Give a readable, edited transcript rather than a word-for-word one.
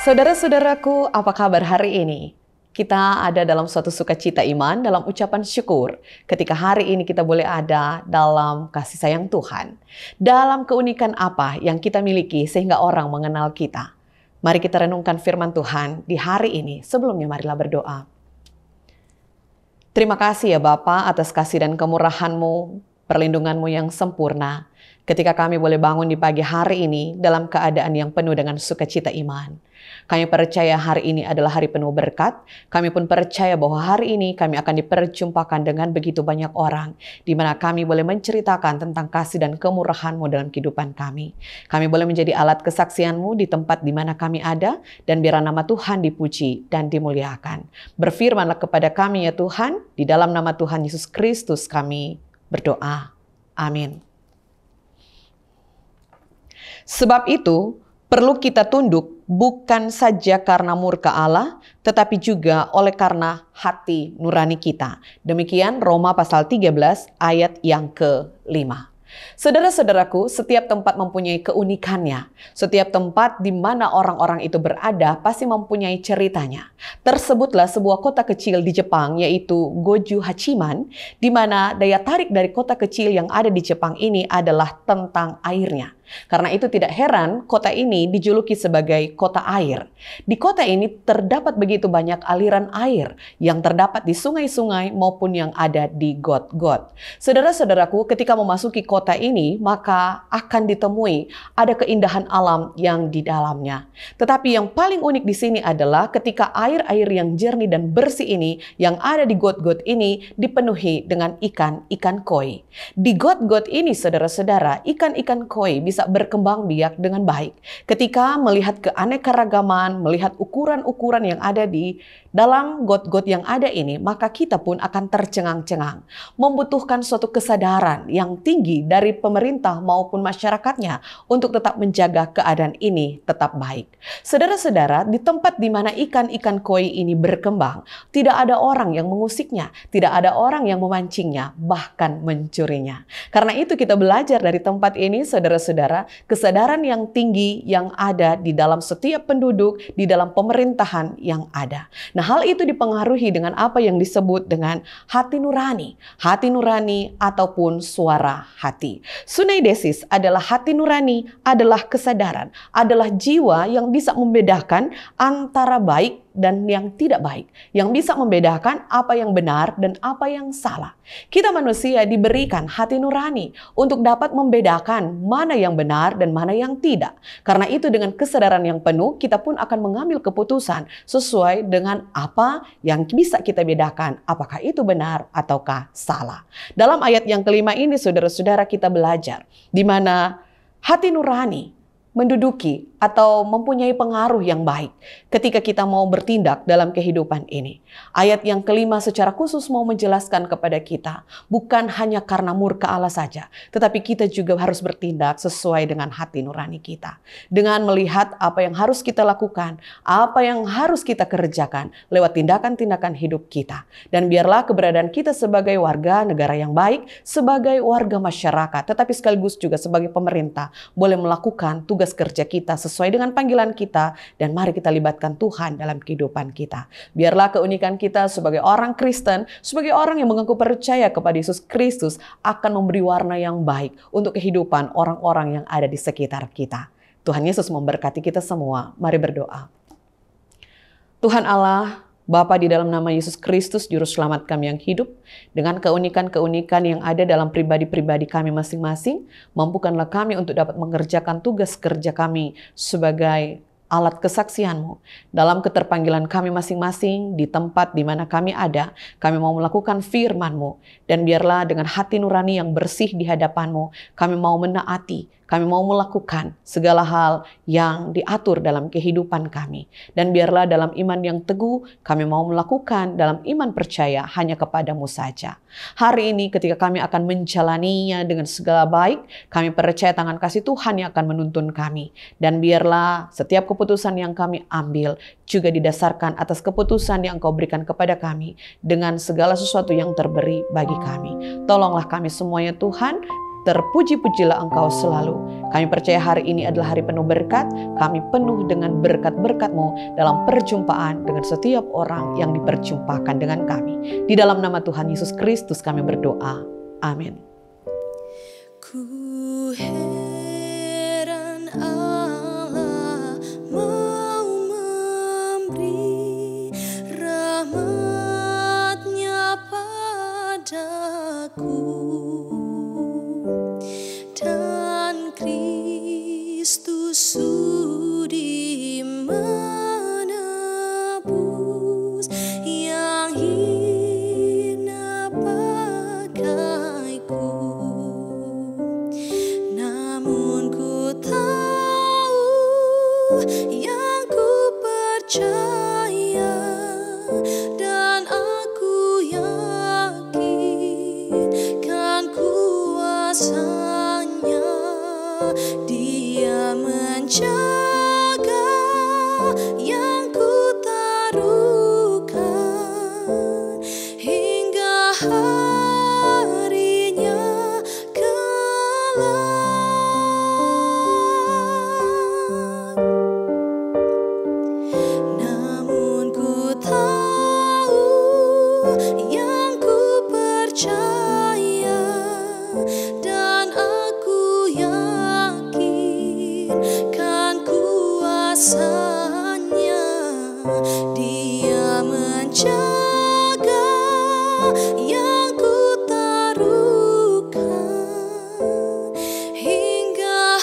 Saudara-saudaraku, apa kabar hari ini? Kita ada dalam suatu sukacita iman, dalam ucapan syukur. Ketika hari ini kita boleh ada dalam kasih sayang Tuhan. Dalam keunikan apa yang kita miliki sehingga orang mengenal kita. Mari kita renungkan firman Tuhan di hari ini. Sebelumnya marilah berdoa. Terima kasih ya Bapa atas kasih dan kemurahan-Mu, perlindungan-Mu yang sempurna. Ketika kami boleh bangun di pagi hari ini dalam keadaan yang penuh dengan sukacita iman. Kami percaya hari ini adalah hari penuh berkat. Kami pun percaya bahwa hari ini kami akan diperjumpakan dengan begitu banyak orang. Di mana kami boleh menceritakan tentang kasih dan kemurahan-Mu dalam kehidupan kami. Kami boleh menjadi alat kesaksian-Mu di tempat di mana kami ada. Dan biar nama Tuhan dipuji dan dimuliakan. Berfirmanlah kepada kami ya Tuhan. Di dalam nama Tuhan Yesus Kristus kami berdoa. Amin. Sebab itu, perlu kita tunduk bukan saja karena murka Allah, tetapi juga oleh karena hati nurani kita. Demikian Roma pasal 13 ayat yang ke-5. Saudara-saudaraku, setiap tempat mempunyai keunikannya. Setiap tempat di mana orang-orang itu berada pasti mempunyai ceritanya. Tersebutlah sebuah kota kecil di Jepang yaitu Goju Hachiman, di mana daya tarik dari kota kecil yang ada di Jepang ini adalah tentang airnya. Karena itu tidak heran kota ini dijuluki sebagai kota air. Di kota ini terdapat begitu banyak aliran air yang terdapat di sungai-sungai maupun yang ada di got-got. Saudara-saudaraku, ketika memasuki kota ini maka akan ditemui ada keindahan alam yang di dalamnya. Tetapi yang paling unik di sini adalah ketika air-air yang jernih dan bersih ini yang ada di got-got ini dipenuhi dengan ikan-ikan koi. Di got-got ini saudara-saudara, ikan-ikan koi bisa berkembang biak dengan baik. Ketika melihat keanekaragaman, melihat ukuran-ukuran yang ada di dalam got-got yang ada ini, maka kita pun akan tercengang-cengang. Membutuhkan suatu kesadaran yang tinggi dari pemerintah maupun masyarakatnya untuk tetap menjaga keadaan ini tetap baik. Saudara-saudara, di tempat di mana ikan-ikan koi ini berkembang, tidak ada orang yang mengusiknya, tidak ada orang yang memancingnya, bahkan mencurinya. Karena itu kita belajar dari tempat ini, saudara-saudara, kesadaran yang tinggi yang ada di dalam setiap penduduk, di dalam pemerintahan yang ada. Nah, hal itu dipengaruhi dengan apa yang disebut dengan hati nurani ataupun suara hati. Suneidesis adalah hati nurani, adalah kesadaran, adalah jiwa yang bisa membedakan antara baik dan yang tidak baik, yang bisa membedakan apa yang benar dan apa yang salah. Kita manusia diberikan hati nurani untuk dapat membedakan mana yang benar dan mana yang tidak. Karena itu dengan kesadaran yang penuh, kita pun akan mengambil keputusan sesuai dengan apa yang bisa kita bedakan, apakah itu benar ataukah salah. Dalam ayat yang kelima ini, saudara-saudara, kita belajar di mana hati nurani menduduki atau mempunyai pengaruh yang baik ketika kita mau bertindak dalam kehidupan ini. Ayat yang kelima secara khusus mau menjelaskan kepada kita, bukan hanya karena murka Allah saja, tetapi kita juga harus bertindak sesuai dengan hati nurani kita. Dengan melihat apa yang harus kita lakukan, apa yang harus kita kerjakan lewat tindakan-tindakan hidup kita. Dan biarlah keberadaan kita sebagai warga negara yang baik, sebagai warga masyarakat, tetapi sekaligus juga sebagai pemerintah, boleh melakukan tugas kerja kita sesuai dengan panggilan kita, dan mari kita libatkan Tuhan dalam kehidupan kita. Biarlah keunikan kita sebagai orang Kristen, sebagai orang yang mengaku percaya kepada Yesus Kristus akan memberi warna yang baik untuk kehidupan orang-orang yang ada di sekitar kita. Tuhan Yesus memberkati kita semua. Mari berdoa. Tuhan Allah, Bapa, di dalam nama Yesus Kristus, Juru Selamat kami yang hidup, dengan keunikan-keunikan yang ada dalam pribadi-pribadi kami masing-masing, mampukanlah kami untuk dapat mengerjakan tugas kerja kami sebagai alat kesaksian-Mu. Dalam keterpanggilan kami masing-masing, di tempat di mana kami ada, kami mau melakukan firman-Mu. Dan biarlah dengan hati nurani yang bersih di hadapan-Mu, kami mau menaati, kami mau melakukan segala hal yang diatur dalam kehidupan kami. Dan biarlah dalam iman yang teguh, kami mau melakukan dalam iman percaya hanya kepada-Mu saja. Hari ini ketika kami akan menjalaninya dengan segala baik, kami percaya tangan kasih Tuhan yang akan menuntun kami. Dan biarlah setiap keputusan yang kami ambil juga didasarkan atas keputusan yang Engkau berikan kepada kami dengan segala sesuatu yang terberi bagi kami. Tolonglah kami semuanya Tuhan, Terpuji-pujilah Engkau selalu. Kami percaya hari ini adalah hari penuh berkat. Kami penuh dengan berkat-berkat-Mu dalam perjumpaan dengan setiap orang yang diperjumpakan dengan kami. Di dalam nama Tuhan Yesus Kristus kami berdoa. Amin. Ku heran Allah mau memberi rahmat-Nya padaku, dan Kristus sudi menebus yang hina pakaiku. Namun ku tahu, yang ku percaya, dan aku yakin kan kuasa-Nya. Dia menjaga yang ku taruhkan hingga harinya kelak. Namun ku tahu, yang ku percaya, dan aku yakin kan kuasa-Nya. Dia menjaga yang ku taruhkan hingga